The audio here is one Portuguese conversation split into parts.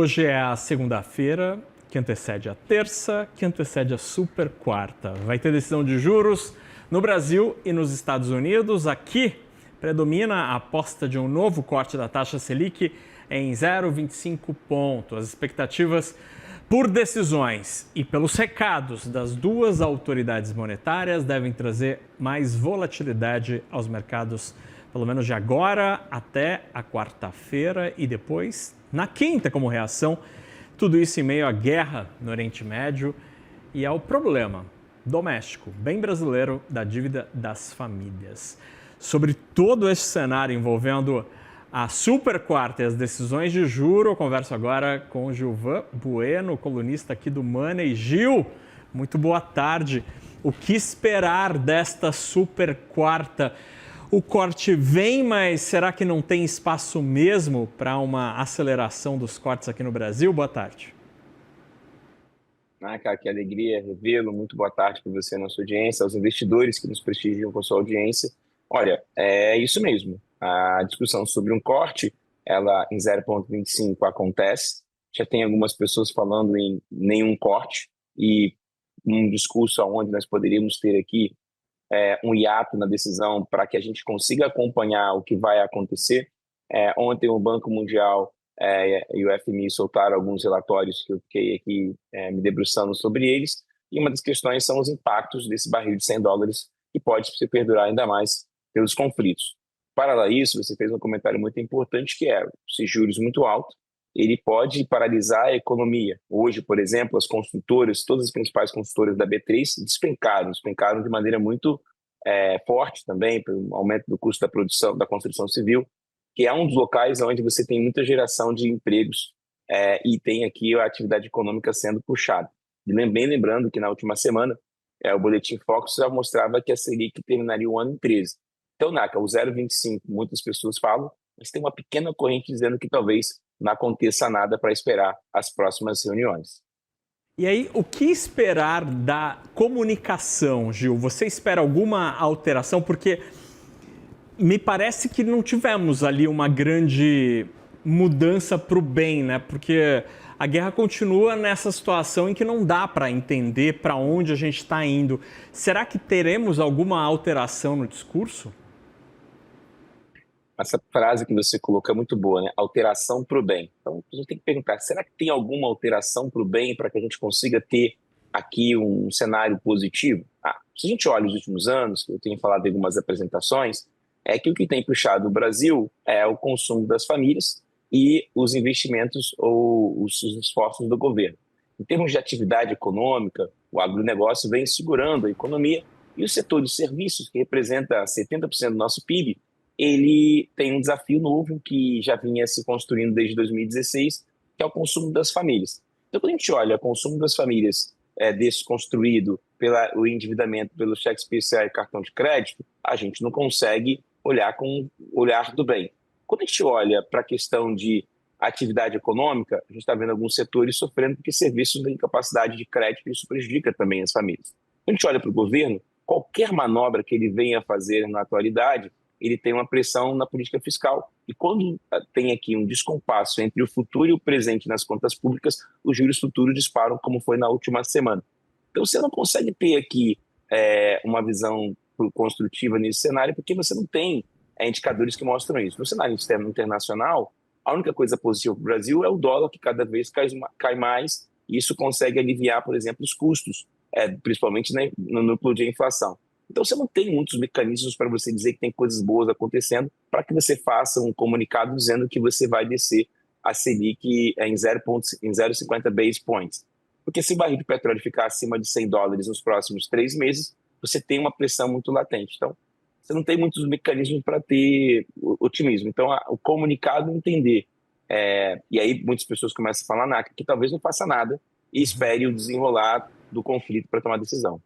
Hoje é a segunda-feira, que antecede a terça, que antecede a super quarta. Vai ter decisão de juros no Brasil e nos Estados Unidos. Aqui predomina a aposta de um novo corte da taxa Selic em 0,25 ponto. As expectativas por decisões e pelos recados das duas autoridades monetárias devem trazer mais volatilidade aos mercados, pelo menos de agora até a quarta-feira e depois na quinta como reação. Tudo isso em meio à guerra no Oriente Médio e ao problema doméstico, bem brasileiro, da dívida das famílias. Sobre todo esse cenário envolvendo a super quarta e as decisões de juro, eu converso agora com o Gilvan Bueno, colunista aqui do Money. Gil, muito boa tarde. O que esperar desta super quarta? O corte vem, mas será que não tem espaço mesmo para uma aceleração dos cortes aqui no Brasil? Boa tarde. Cara, que alegria revê-lo. Muito boa tarde para você e nossa audiência, aos investidores que nos prestigiam com sua audiência. Olha, é isso mesmo. A discussão sobre um corte, ela em 0,25 acontece. Já tem algumas pessoas falando em nenhum corte e um discurso onde nós poderíamos ter aqui um hiato na decisão para que a gente consiga acompanhar o que vai acontecer. Ontem o Banco Mundial e o FMI soltaram alguns relatórios que eu fiquei aqui me debruçando sobre eles, e uma das questões são os impactos desse barril de $100 que pode se perdurar ainda mais pelos conflitos. Para isso, você fez um comentário muito importante que se juros muito altos, ele pode paralisar a economia. Hoje, por exemplo, as construtoras, todas as principais construtoras da B3 despencaram de maneira muito forte também, pelo aumento do custo da produção, da construção civil, que é um dos locais onde você tem muita geração de empregos e tem aqui a atividade econômica sendo puxada. Bem lembrando que na última semana, o Boletim Focus já mostrava que a Selic terminaria o ano em 13. Então, Naka, o 0,25, muitas pessoas falam, mas tem uma pequena corrente dizendo que talvez não aconteça nada para esperar as próximas reuniões. E aí, o que esperar da comunicação, Gil? Você espera alguma alteração? Porque me parece que não tivemos ali uma grande mudança para o bem, né? Porque a guerra continua nessa situação em que não dá para entender para onde a gente está indo. Será que teremos alguma alteração no discurso? Essa frase que você colocou é muito boa, né? Alteração para o bem. Então, a gente tem que perguntar, será que tem alguma alteração para o bem para que a gente consiga ter aqui um cenário positivo? Se a gente olha os últimos anos, que eu tenho falado em algumas apresentações, é que o que tem puxado o Brasil é o consumo das famílias e os investimentos ou os esforços do governo. Em termos de atividade econômica, o agronegócio vem segurando a economia e o setor de serviços, que representa 70% do nosso PIB, ele tem um desafio novo que já vinha se construindo desde 2016, que é o consumo das famílias. Então, quando a gente olha o consumo das famílias desconstruído pelo endividamento, pelo cheque especial e cartão de crédito, a gente não consegue olhar com o olhar do bem. Quando a gente olha para a questão de atividade econômica, a gente está vendo alguns setores sofrendo porque serviços têm incapacidade de crédito e isso prejudica também as famílias. Quando a gente olha para o governo, qualquer manobra que ele venha fazer na atualidade, ele tem uma pressão na política fiscal. E quando tem aqui um descompasso entre o futuro e o presente nas contas públicas, os juros futuros disparam, como foi na última semana. Então, você não consegue ter aqui uma visão construtiva nesse cenário, porque você não tem indicadores que mostram isso. No cenário externo internacional, a única coisa positiva para o Brasil é o dólar, que cada vez cai mais, e isso consegue aliviar, por exemplo, os custos, principalmente no núcleo de inflação. Então, você não tem muitos mecanismos para você dizer que tem coisas boas acontecendo para que você faça um comunicado dizendo que você vai descer a Selic em 0,50 base points. Porque se o barril de petróleo ficar acima de $100 nos próximos 3 meses, você tem uma pressão muito latente. Então, você não tem muitos mecanismos para ter otimismo. Então, o comunicado entender. E aí, muitas pessoas começam a falar que talvez não faça nada e espere o desenrolar do conflito para tomar decisão.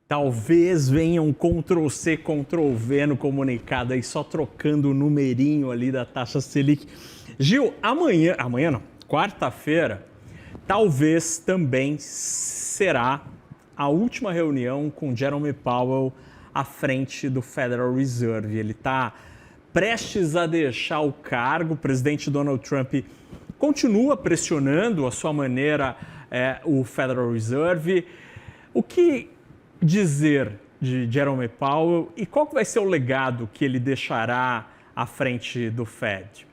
Talvez venha um Ctrl+C, Ctrl+V no comunicado aí, só trocando o numerinho ali da taxa Selic. Gil, amanhã não, quarta-feira, talvez também será a última reunião com Jerome Powell à frente do Federal Reserve. Ele está prestes a deixar o cargo. O presidente Donald Trump continua pressionando à sua maneira o Federal Reserve. O que dizer de Jerome Powell e qual que vai ser o legado que ele deixará à frente do Fed?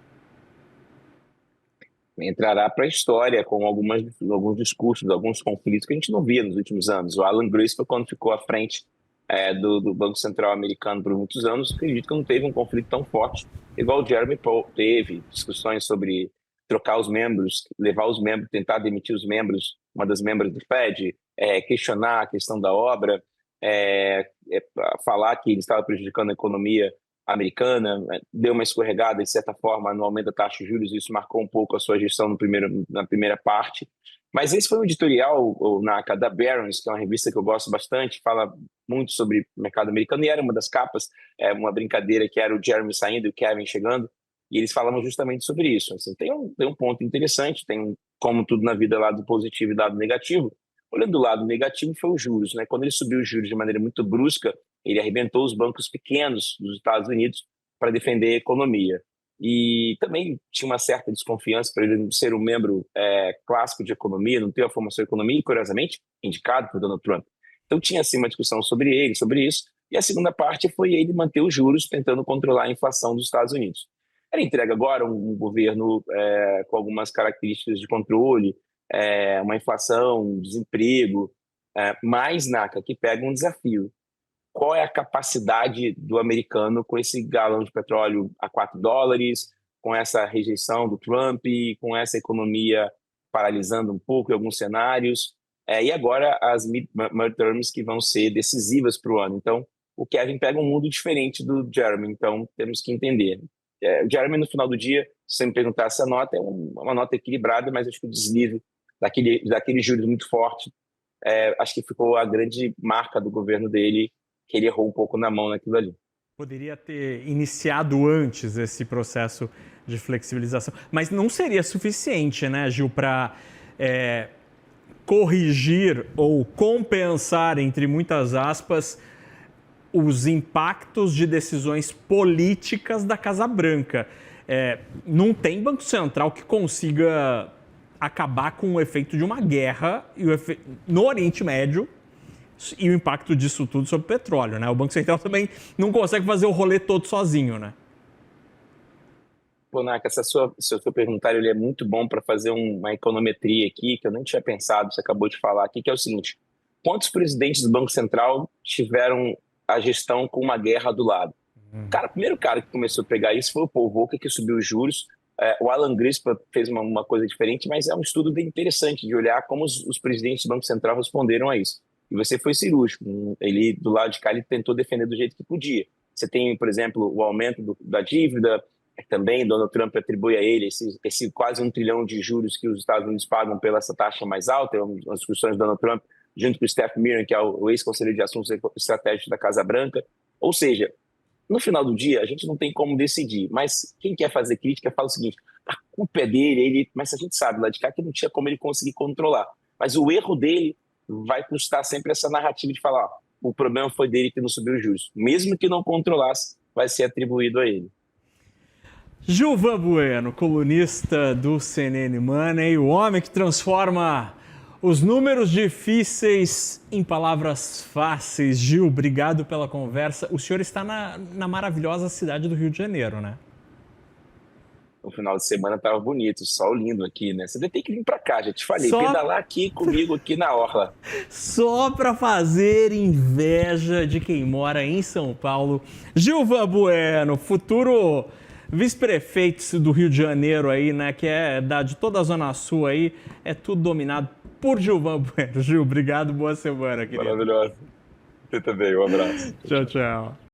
Entrará para a história com alguns discursos, alguns conflitos que a gente não via nos últimos anos. O Alan Greenspan, quando ficou à frente do Banco Central americano por muitos anos, acredito que não teve um conflito tão forte igual o Jerome Powell teve. Discussões sobre trocar os membros, levar os membros, tentar demitir os membros, uma das membros do Fed, questionar a questão da obra, falar que ele estava prejudicando a economia americana, deu uma escorregada, de certa forma, no aumento da taxa de juros, isso marcou um pouco a sua gestão na primeira parte. Mas esse foi um editorial, Naka, da Barron's, que é uma revista que eu gosto bastante, fala muito sobre o mercado americano, e era uma das capas, uma brincadeira que era o Jeremy saindo e o Kevin chegando, e eles falavam justamente sobre isso. Assim, tem um ponto interessante, como tudo na vida, lado positivo e lado negativo. Olhando do lado negativo foi os juros, né? Quando ele subiu os juros de maneira muito brusca, ele arrebentou os bancos pequenos dos Estados Unidos para defender a economia. E também tinha uma certa desconfiança para ele ser um membro clássico de economia, não ter a formação de economia, e curiosamente indicado por Donald Trump. Então tinha assim uma discussão sobre ele, sobre isso, e a segunda parte foi ele manter os juros, tentando controlar a inflação dos Estados Unidos. Ele entrega agora um governo com algumas características de controle, uma inflação, desemprego, mas, Naka, que pega um desafio. Qual é a capacidade do americano com esse galão de petróleo a $4, com essa rejeição do Trump, com essa economia paralisando um pouco em alguns cenários, e agora as midterms que vão ser decisivas para o ano. Então, o Kevin pega um mundo diferente do Jeremy, então temos que entender. O Jeremy, no final do dia, se você me perguntasse a nota, é uma nota equilibrada, mas acho que o deslize daquele juros muito forte, acho que ficou a grande marca do governo dele, que ele errou um pouco na mão naquilo ali. Poderia ter iniciado antes esse processo de flexibilização, mas não seria suficiente, né, Gil, para corrigir ou compensar, entre muitas aspas, os impactos de decisões políticas da Casa Branca. Não tem Banco Central que consiga acabar com o efeito de uma guerra no Oriente Médio e o impacto disso tudo sobre o petróleo, né? O Banco Central também não consegue fazer o rolê todo sozinho, né? Pô, Naka, seu perguntário ele é muito bom para fazer uma econometria aqui, que eu nem tinha pensado, você acabou de falar aqui, que é o seguinte: quantos presidentes do Banco Central tiveram a gestão com uma guerra do lado? Cara, o primeiro cara que começou a pegar isso foi o Paul Volcker, que subiu os juros. O Alan Greenspan fez uma coisa diferente, mas é um estudo bem interessante de olhar como os presidentes do Banco Central responderam a isso. E você foi cirúrgico. Ele, do lado de cá, ele tentou defender do jeito que podia. Você tem, por exemplo, o aumento da dívida, também Donald Trump atribui a ele esse quase $1 trilhão de juros que os Estados Unidos pagam pela essa taxa mais alta, as discussões do Donald Trump, junto com o Stephen Miller, que é o ex-conselheiro de assuntos estratégicos da Casa Branca. Ou seja, no final do dia, a gente não tem como decidir, mas quem quer fazer crítica fala o seguinte: a culpa é dele, mas a gente sabe lá de cá que não tinha como ele conseguir controlar. Mas o erro dele vai custar sempre essa narrativa de falar: o problema foi dele que não subiu os juros. Mesmo que não controlasse, vai ser atribuído a ele. Gilvan Bueno, colunista do CNN Money, o homem que transforma os números difíceis em palavras fáceis. Gil, obrigado pela conversa. O senhor está na maravilhosa cidade do Rio de Janeiro, né? O final de semana estava bonito, sol lindo aqui, né? Você tem que vir para cá, já te falei. Pedalar aqui comigo, aqui na orla. Só para fazer inveja de quem mora em São Paulo. Gilvan Bueno, futuro vice-prefeito do Rio de Janeiro aí, né? Que é de toda a Zona Sul aí, é tudo dominado por Gilvan Bueno. Gil, obrigado, boa semana, querido. Maravilhoso. Você também, um abraço. Tchau, tchau.